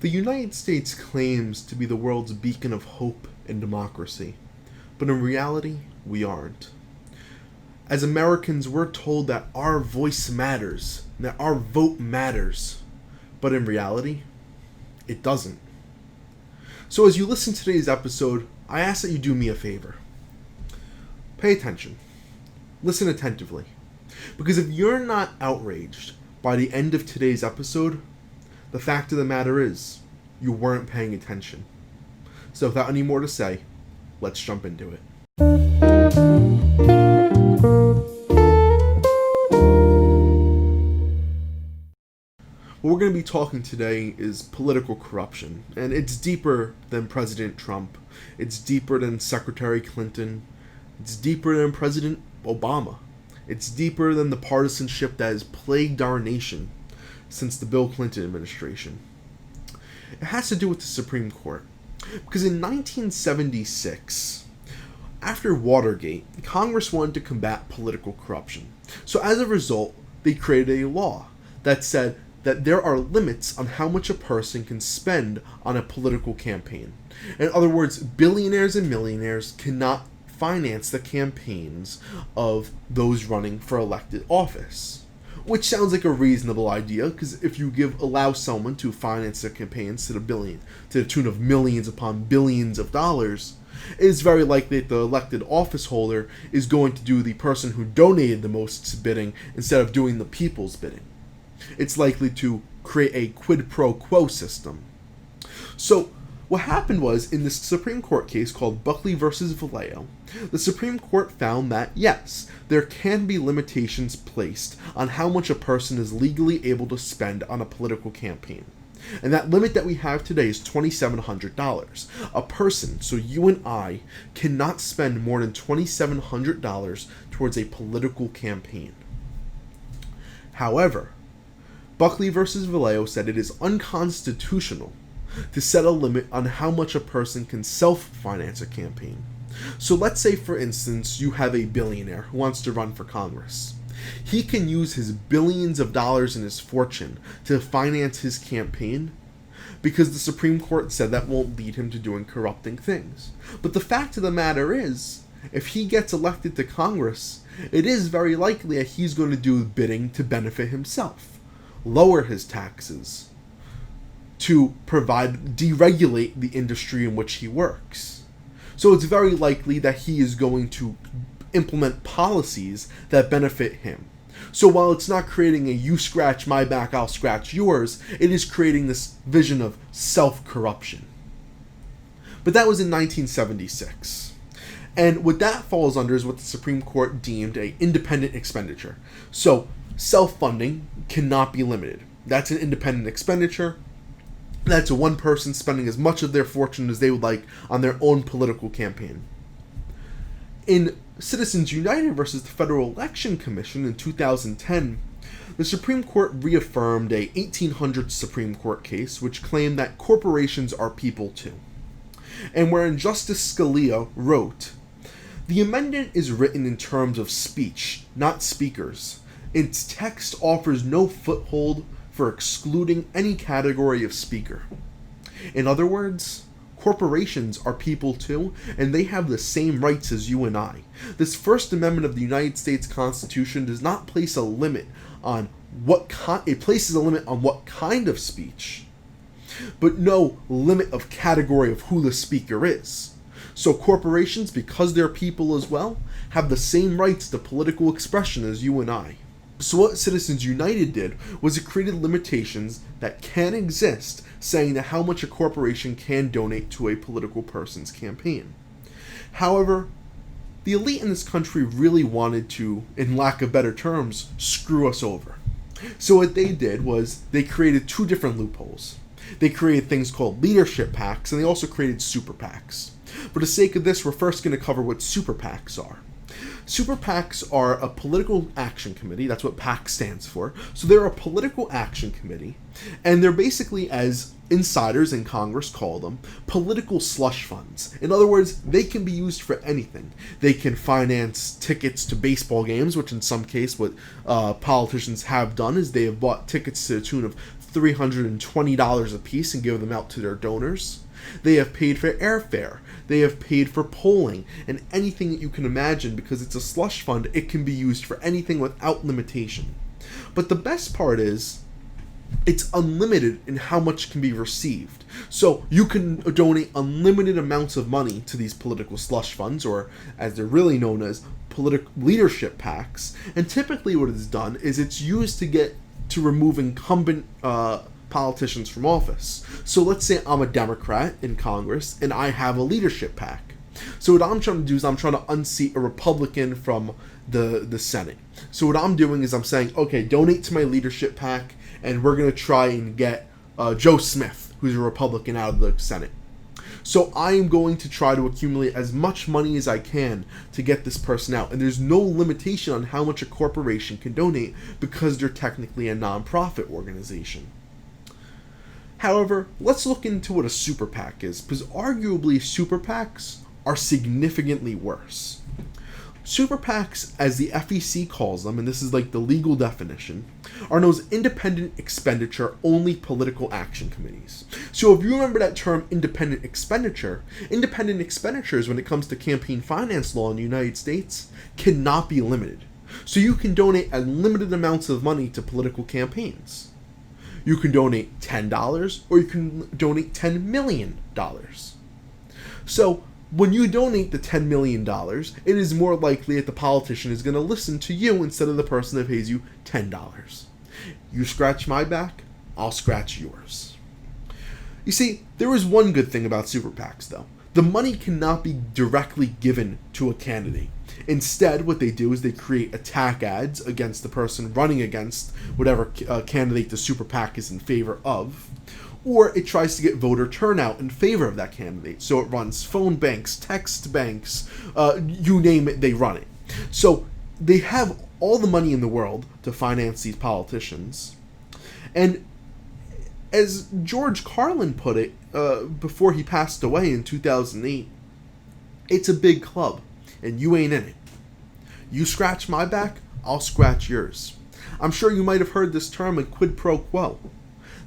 The United States claims to be the world's beacon of hope and democracy, but in reality, we aren't. As Americans, we're told that our voice matters, that our vote matters, but in reality, it doesn't. So as you listen to today's episode, I ask that you do me a favor. Pay attention. Listen attentively. Because if you're not outraged by the end of today's episode, the fact of the matter is, you weren't paying attention. So without any more to say, let's jump into it. What we're going to be talking today is political corruption, and it's deeper than President Trump. It's deeper than Secretary Clinton. It's deeper than President Obama. It's deeper than the partisanship that has plagued our nation since the Bill Clinton administration. It has to do with the Supreme Court. Because in 1976, after Watergate, Congress wanted to combat political corruption. So as a result, they created a law that said that there are limits on how much a person can spend on a political campaign. In other words, billionaires and millionaires cannot finance the campaigns of those running for elected office. Which sounds like a reasonable idea, because if you allow someone to finance their campaigns to the tune of millions upon billions of dollars, it is very likely that the elected office holder is going to do the person who donated the most bidding instead of doing the people's bidding. It's likely to create a quid pro quo system. So what happened was, in this Supreme Court case called Buckley versus Valeo, the Supreme Court found that, yes, there can be limitations placed on how much a person is legally able to spend on a political campaign. And that limit that we have today is $2,700. A person, so you and I, cannot spend more than $2,700 towards a political campaign. However, Buckley versus Valeo said it is unconstitutional to set a limit on how much a person can self-finance a campaign. So let's say, for instance, you have a billionaire who wants to run for Congress. He can use his billions of dollars in his fortune to finance his campaign because the Supreme Court said that won't lead him to doing corrupting things. But the fact of the matter is, if he gets elected to Congress, it is very likely that he's going to do bidding to benefit himself, lower his taxes, to deregulate the industry in which he works. So it's very likely that he is going to implement policies that benefit him. So while it's not creating a you scratch my back, I'll scratch yours, it is creating this vision of self-corruption. But that was in 1976. And what that falls under is what the Supreme Court deemed an independent expenditure. So self-funding cannot be limited. That's an independent expenditure. That's one person spending as much of their fortune as they would like on their own political campaign. In Citizens United versus the Federal Election Commission in 2010, the Supreme Court reaffirmed a 1800s Supreme Court case which claimed that corporations are people too. And wherein Justice Scalia wrote, "The amendment is written in terms of speech, not speakers. Its text offers no foothold for excluding any category of speaker." In other words, corporations are people too, and they have the same rights as you and I. This First Amendment of the United States Constitution does not place a limit on it places a limit on what kind of speech, but no limit of category of who the speaker is. So corporations, because they're people as well, have the same rights to political expression as you and I. So what Citizens United did was it created limitations that can exist, saying that how much a corporation can donate to a political person's campaign. However, the elite in this country really wanted to, in lack of better terms, screw us over. So what they did was they created two different loopholes. They created things called leadership PACs, and they also created super PACs. For the sake of this, we're first going to cover what super PACs are. Super PACs are a political action committee. That's what PAC stands for. So they're a political action committee, and they're basically, as insiders in Congress call them, political slush funds. In other words, they can be used for anything. They can finance tickets to baseball games, which in some case what politicians have done is they have bought tickets to the tune of $320 a piece and give them out to their donors. They have paid for airfare. They have paid for polling and anything that you can imagine. Because it's a slush fund, it can be used for anything without limitation. But the best part is, it's unlimited in how much can be received. So you can donate unlimited amounts of money to these political slush funds, or as they're really known as, political leadership PACs. And typically what it's done is it's used to remove incumbent politicians from office. So let's say I'm a Democrat in Congress and I have a leadership PAC. So what I'm trying to do is I'm trying to unseat a Republican from the Senate. So what I'm doing is I'm saying, okay, donate to my leadership PAC and we're going to try and get Joe Smith, who's a Republican, out of the Senate. So I am going to try to accumulate as much money as I can to get this person out. And there's no limitation on how much a corporation can donate because they're technically a nonprofit organization. However, let's look into what a super PAC is, because arguably super PACs are significantly worse. Super PACs, as the FEC calls them, and this is like the legal definition, are known as independent expenditure only political action committees. So if you remember that term independent expenditures when it comes to campaign finance law in the United States cannot be limited. So you can donate unlimited amounts of money to political campaigns. You can donate $10 or you can donate $10 million. So when you donate the $10 million, it is more likely that the politician is going to listen to you instead of the person that pays you $10. You scratch my back, I'll scratch yours. You see, there is one good thing about super PACs, though. The money cannot be directly given to a candidate. Instead, what they do is they create attack ads against the person running against whatever candidate the super PAC is in favor of. Or it tries to get voter turnout in favor of that candidate. So it runs phone banks, text banks, you name it, they run it. So they have all the money in the world to finance these politicians. And as George Carlin put it before he passed away in 2008, it's a big club, and you ain't in it. You scratch my back, I'll scratch yours. I'm sure you might have heard this term, a quid pro quo.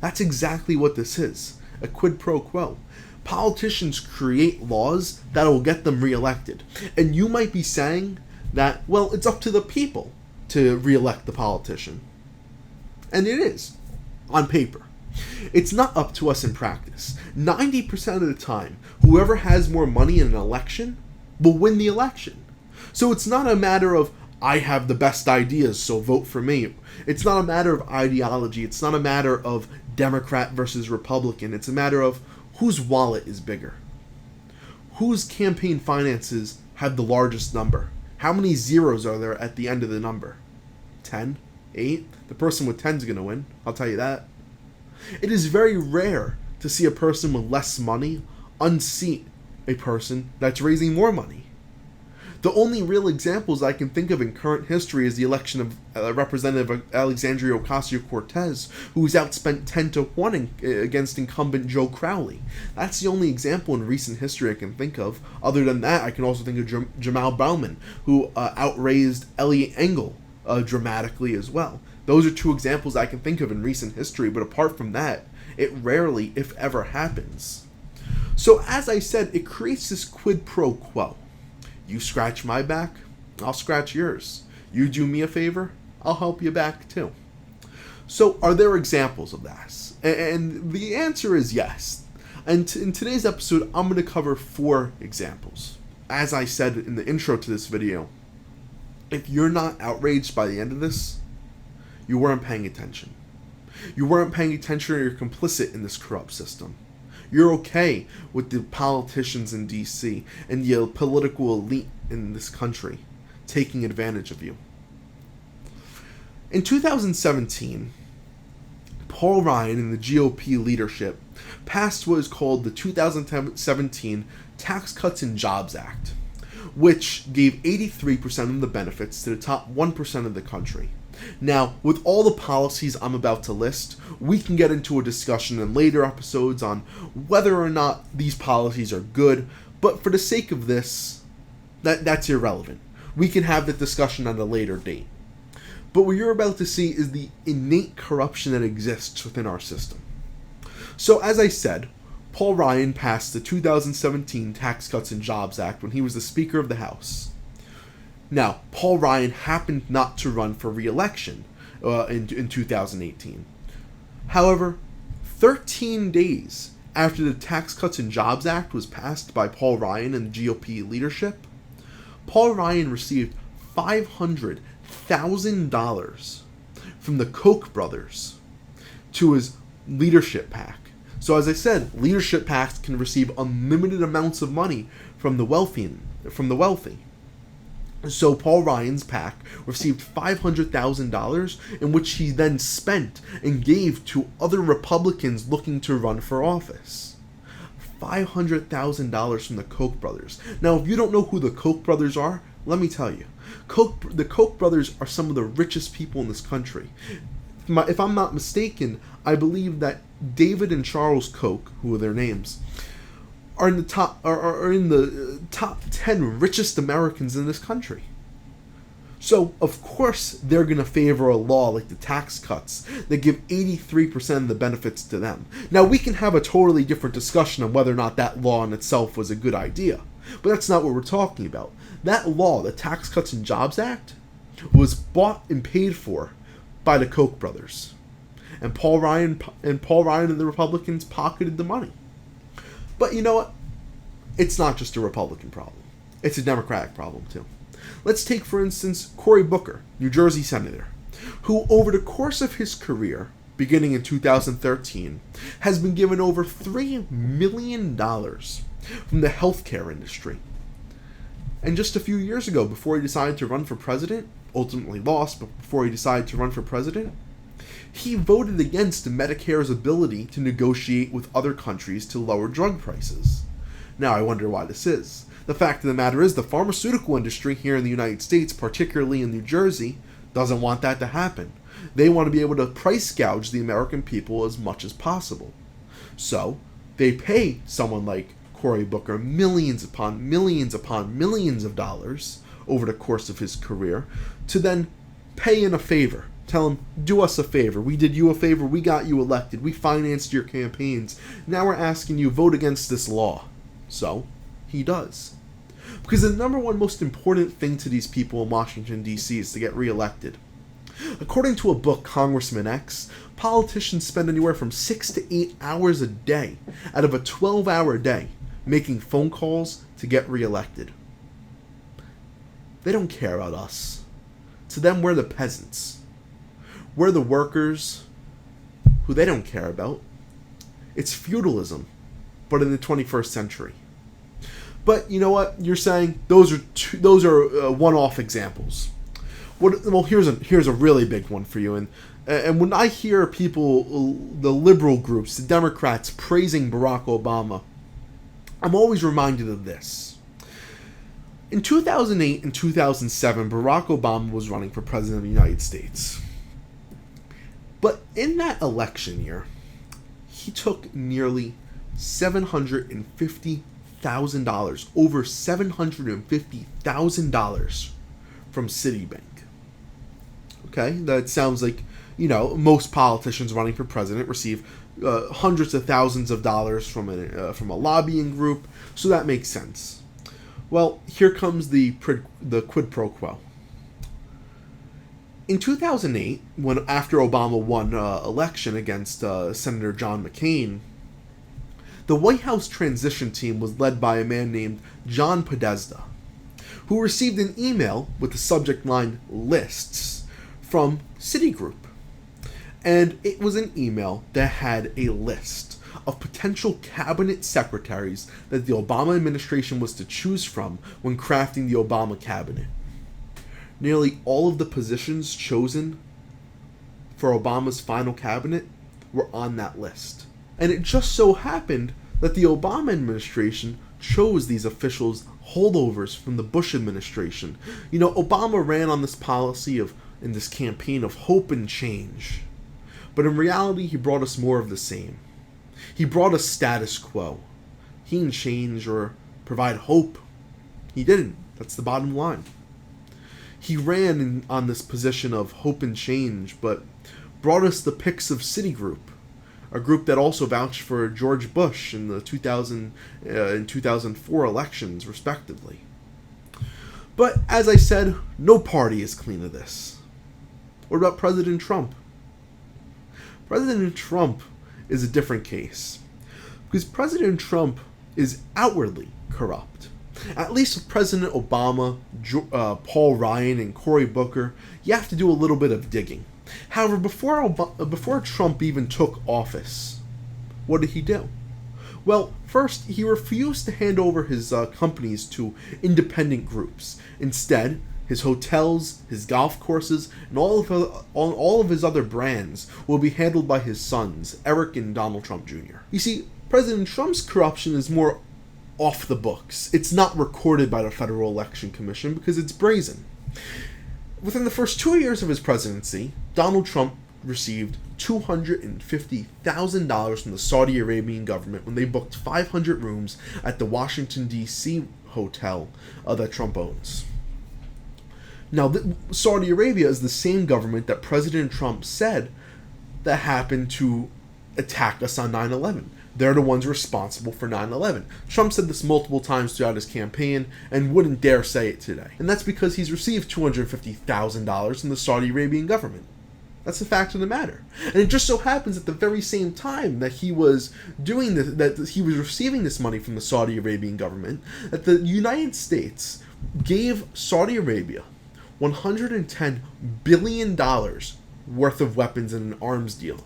That's exactly what this is, a quid pro quo. Politicians create laws that will get them reelected. And you might be saying that, well, it's up to the people to reelect the politician. And it is, on paper. It's not up to us in practice. 90% of the time, whoever has more money in an election will win the election. So it's not a matter of, I have the best ideas, so vote for me. It's not a matter of ideology. It's not a matter of Democrat versus Republican. It's a matter of whose wallet is bigger. Whose campaign finances have the largest number? How many zeros are there at the end of the number? 10? 8? The person with 10 is going to win, I'll tell you that. It is very rare to see a person with less money unseat a person that's raising more money. The only real examples I can think of in current history is the election of Representative Alexandria Ocasio-Cortez, who was outspent 10-1 against incumbent Joe Crowley. That's the only example in recent history I can think of. Other than that, I can also think of Jamal Bowman, who outraised Eliot Engel dramatically as well. Those are two examples I can think of in recent history, but apart from that, it rarely, if ever, happens. So as I said, it creates this quid pro quo. You scratch my back, I'll scratch yours. You do me a favor, I'll help you back too. So are there examples of this? And the answer is yes. And in today's episode, I'm going to cover 4 examples. As I said in the intro to this video, if you're not outraged by the end of this, you weren't paying attention. You weren't paying attention, or you're complicit in this corrupt system. You're okay with the politicians in D.C. and the political elite in this country taking advantage of you. In 2017, Paul Ryan and the GOP leadership passed what is called the 2017 Tax Cuts and Jobs Act, which gave 83% of the benefits to the top 1% of the country. Now, with all the policies I'm about to list, we can get into a discussion in later episodes on whether or not these policies are good, but for the sake of this, that's irrelevant. We can have the discussion at a later date. But what you're about to see is the innate corruption that exists within our system. So, as I said, Paul Ryan passed the 2017 Tax Cuts and Jobs Act when he was the Speaker of the House. Now, Paul Ryan happened not to run for re-election in 2018. However, 13 days after the Tax Cuts and Jobs Act was passed by Paul Ryan and the GOP leadership, Paul Ryan received $500,000 from the Koch brothers to his leadership PAC. So as I said, leadership PACs can receive unlimited amounts of money from the wealthy. So Paul Ryan's PAC received $500,000 in which he then spent and gave to other Republicans looking to run for office. $500,000 from the Koch brothers. Now, if you don't know who the Koch brothers are, let me tell you. The Koch brothers are some of the richest people in this country. If I'm not mistaken, I believe that David and Charles Koch, who are their names, are in the top 10 richest Americans in this country. So, of course, they're going to favor a law like the tax cuts that give 83% of the benefits to them. Now, we can have a totally different discussion on whether or not that law in itself was a good idea, but that's not what we're talking about. That law, the Tax Cuts and Jobs Act, was bought and paid for by the Koch brothers. And Paul Ryan and the Republicans pocketed the money. But you know what? It's not just a Republican problem. It's a Democratic problem, too. Let's take, for instance, Cory Booker, New Jersey senator, who over the course of his career, beginning in 2013, has been given over $3 million from the healthcare industry. And just a few years ago, before he decided to run for president, ultimately lost, but before he decided to run for president, he voted against Medicare's ability to negotiate with other countries to lower drug prices. Now, I wonder why this is. The fact of the matter is the pharmaceutical industry here in the United States, particularly in New Jersey, doesn't want that to happen. They want to be able to price gouge the American people as much as possible. So, they pay someone like Cory Booker millions upon millions upon millions of dollars over the course of his career to then pay in a favor. Tell him, do us a favor. We did you a favor. We got you elected. We financed your campaigns. Now we're asking you vote against this law. So, he does. Because the number one most important thing to these people in Washington, D.C. is to get reelected. According to a book, Congressman X, politicians spend anywhere from 6 to 8 hours a day out of a 12-hour day making phone calls to get reelected. They don't care about us. To them, we're the peasants. We're the workers who they don't care about. It's feudalism, but in the 21st century. But you know what? You're saying those are one-off examples. Well, here's a really big one for you. And when I hear people, the liberal groups, the Democrats, praising Barack Obama, I'm always reminded of this. In 2008 and 2007, Barack Obama was running for president of the United States. But in that election year, he took nearly $750,000, over $750,000 from Citibank. Okay, that sounds like, most politicians running for president receive hundreds of thousands of dollars from a lobbying group, so that makes sense. Well, here comes the quid pro quo. In 2008, after Obama won election against Senator John McCain, the White House transition team was led by a man named John Podesta, who received an email with the subject line "lists" from Citigroup. And it was an email that had a list of potential cabinet secretaries that the Obama administration was to choose from when crafting the Obama cabinet. Nearly all of the positions chosen for Obama's final cabinet were on that list. And it just so happened that the Obama administration chose these officials holdovers from the Bush administration. Obama ran on this policy in this campaign of hope and change. But in reality, he brought us more of the same. He brought us status quo. He didn't change or provide hope. He didn't. That's the bottom line. He ran on this position of hope and change, but brought us the pics of Citigroup, a group that also vouched for George Bush in the 2004 elections, respectively. But, as I said, no party is clean of this. What about President Trump? President Trump is a different case, because President Trump is outwardly corrupt. At least with President Obama, Paul Ryan, and Cory Booker, you have to do a little bit of digging. However, before Trump even took office, what did he do? Well, first, he refused to hand over his companies to independent groups. Instead, his hotels, his golf courses, and all of his other brands will be handled by his sons, Eric and Donald Trump Jr. You see, President Trump's corruption is more off the books. It's not recorded by the Federal Election Commission because it's brazen. Within the first 2 years of his presidency, Donald Trump received $250,000 from the Saudi Arabian government when they booked 500 rooms at the Washington D.C. hotel that Trump owns. Now, Saudi Arabia is the same government that President Trump said that happened to attack us on 9/11. They're the ones responsible for 9/11. Trump said this multiple times throughout his campaign and wouldn't dare say it today. And that's because he's received $250,000 from the Saudi Arabian government. That's the fact of the matter. And it just so happens at the very same time that he was doing this, that he was receiving this money from the Saudi Arabian government, that the United States gave Saudi Arabia $110 billion worth of weapons in an arms deal.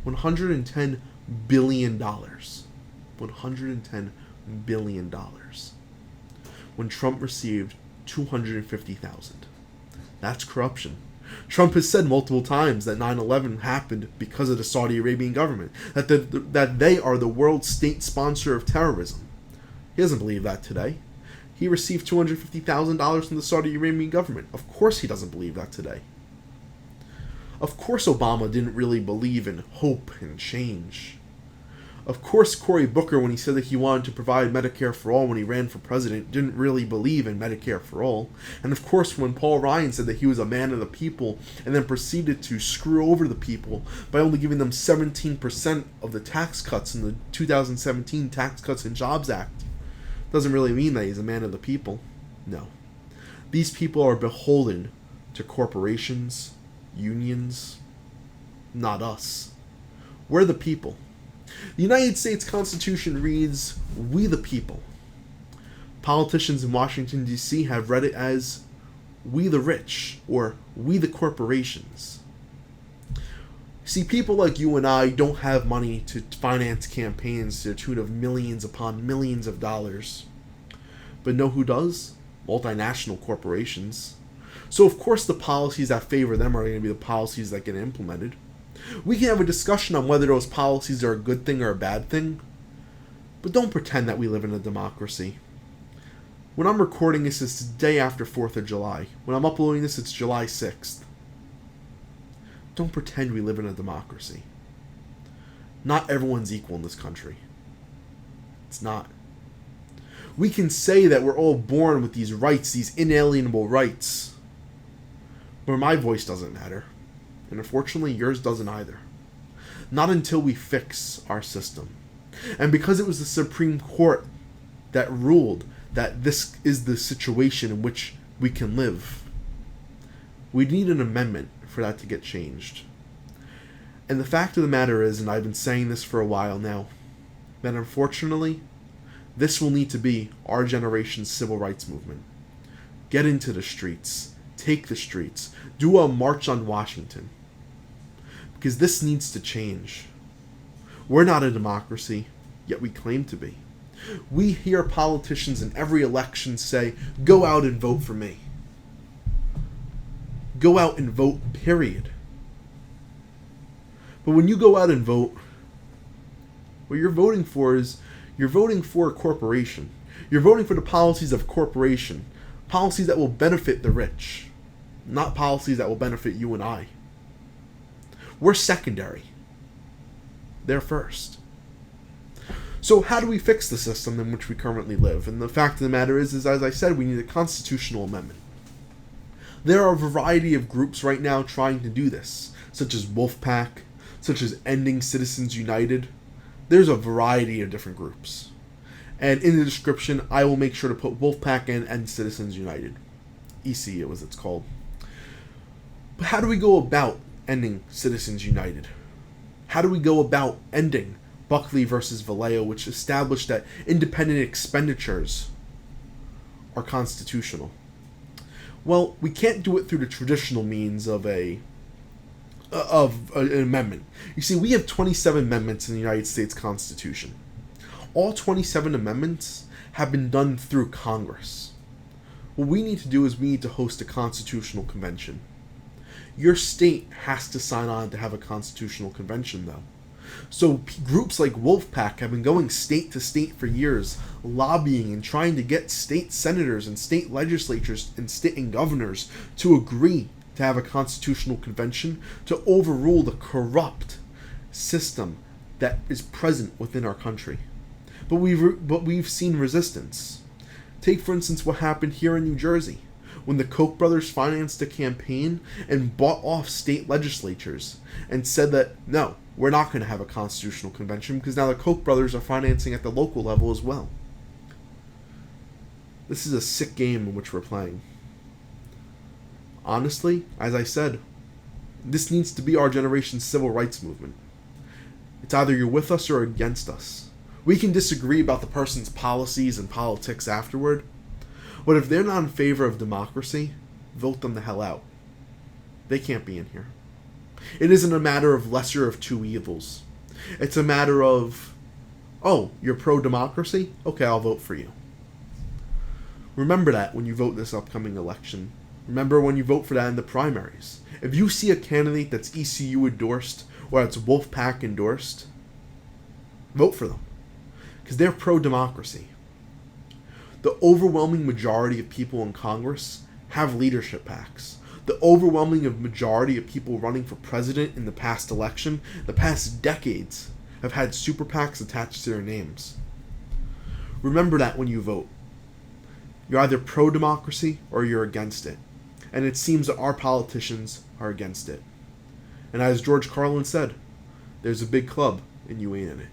$110 billion. $110 billion. When Trump received $250,000. That's corruption. Trump has said multiple times that 9/11 happened because of the Saudi Arabian government, that they are the world state sponsor of terrorism. He doesn't believe that today. He received $250,000 from the Saudi Arabian government. Of course he doesn't believe that today. Of course Obama didn't really believe in hope and change. Of course Cory Booker, when he said that he wanted to provide Medicare for all when he ran for president, didn't really believe in Medicare for all. And of course when Paul Ryan said that he was a man of the people and then proceeded to screw over the people by only giving them 17% of the tax cuts in the 2017 Tax Cuts and Jobs Act, doesn't really mean that he's a man of the people. No. These people are beholden to corporations, unions, not us. We're the people. The United States Constitution reads, "We the people." Politicians in Washington, D.C. have read it as, "We the rich," or "We the corporations." See, people like you and I don't have money to finance campaigns to the tune of millions upon millions of dollars. But know who does? Multinational corporations. So of course the policies that favor them are going to be the policies that get implemented. We can have a discussion on whether those policies are a good thing or a bad thing, but don't pretend that we live in a democracy. When I'm recording this, it's the day after 4th of July. When I'm uploading this, it's July 6th. Don't pretend we live in a democracy. Not everyone's equal in this country. It's not. We can say that we're all born with these rights, these inalienable rights, but my voice doesn't matter. And unfortunately, yours doesn't either. Not until we fix our system. And because it was the Supreme Court that ruled that this is the situation in which we can live, we need an amendment for that to get changed. And the fact of the matter is, and I've been saying this for a while now, that unfortunately, this will need to be our generation's civil rights movement. Get into the streets. Take the streets. Do a march on Washington. Because this needs to change. We're not a democracy, yet we claim to be. We hear politicians in every election say, "Go out and vote for me." Go out and vote, period. But when you go out and vote, what you're voting for is, you're voting for a corporation. You're voting for the policies of a corporation. Policies that will benefit the rich. Not policies that will benefit you and I. We're secondary. They're first. So how do we fix the system in which we currently live? And the fact of the matter is as I said, we need a constitutional amendment. There are a variety of groups right now trying to do this, such as Wolfpack, such as Ending Citizens United. There's a variety of different groups. And in the description, I will make sure to put Wolfpack and End Citizens United. EC it was it's called. But how do we go about ending Citizens United? How do we go about ending Buckley versus Valeo, which established that independent expenditures are constitutional? Well, we can't do it through the traditional means of an amendment. You see, we have 27 amendments in the United States Constitution. All 27 amendments have been done through Congress. What we need to do is we need to host a constitutional convention. Your state has to sign on to have a constitutional convention, though. So groups like Wolfpack have been going state to state for years, lobbying and trying to get state senators and state legislatures and state and governors to agree to have a constitutional convention to overrule the corrupt system that is present within our country. But we've seen resistance. Take, for instance, what happened here in New Jersey, when the Koch brothers financed a campaign and bought off state legislatures and said that, no, we're not going to have a constitutional convention because now the Koch brothers are financing at the local level as well. This is a sick game in which we're playing. Honestly, as I said, this needs to be our generation's civil rights movement. It's either you're with us or against us. We can disagree about the person's policies and politics afterward, but if they're not in favor of democracy, vote them the hell out. They can't be in here. It isn't a matter of lesser of two evils. It's a matter of, oh, you're pro-democracy? Okay, I'll vote for you. Remember that when you vote this upcoming election. Remember when you vote for that in the primaries. If you see a candidate that's ECU endorsed or that's Wolfpack endorsed, vote for them. Because they're pro-democracy. The overwhelming majority of people in Congress have leadership PACs. The overwhelming majority of people running for president in the past election, the past decades, have had super PACs attached to their names. Remember that when you vote. You're either pro-democracy or you're against it. And it seems that our politicians are against it. And as George Carlin said, there's a big club and you ain't in it.